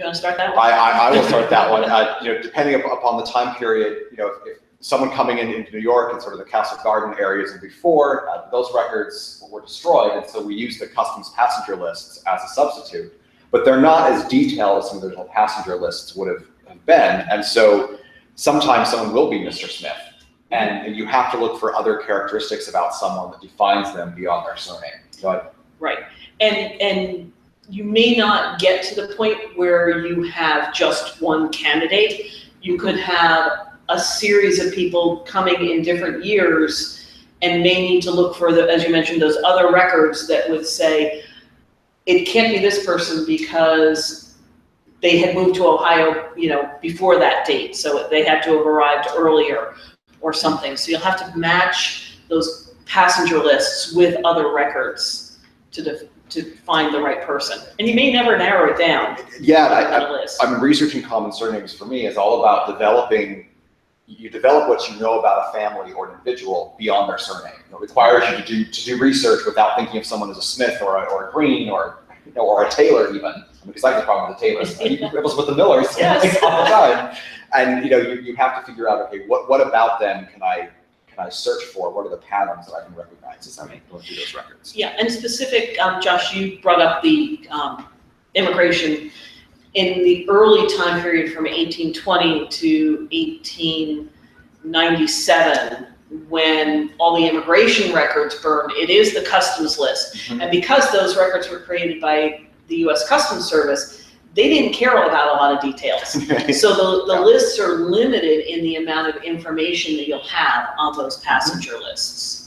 You want to start that one? I will start that one. Depending upon the time period, if someone coming into New York and sort of the Castle Garden areas and before, those records were destroyed, and so we used the customs passenger lists as a substitute. But they're not as detailed as some of the original passenger lists would have been, and so sometimes someone will be Mr. Smith, and you have to look for other characteristics about someone that defines them beyond their surname. Go ahead. Right, and you may not get to the point where you have just one candidate. You could have a series of people coming in different years and may need to look for, as you mentioned, those other records that would say, it can't be this person because they had moved to Ohio, before that date, so they had to have arrived earlier or something. So you'll have to match those passenger lists with other records to find the right person. And you may never narrow it down. Yeah, researching common surnames for me is all about you develop what you know about a family or an individual beyond their surname. It requires you to do research without thinking of someone as a Smith or a Green or a Taylor even. Because I have the problem with the Taylors. It was with the Millers all the time. And you have to figure out, okay, what about them can I search for? What are the patterns that I can recognize as I'm going through those records? Yeah, and specific, Josh, you brought up the immigration. In the early time period from 1820 to 1897, when all the immigration records burned, it is the customs list. Mm-hmm. And because those records were created by the U.S. Customs Service, they didn't care about a lot of details. So the lists are limited in the amount of information that you'll have on those passenger lists.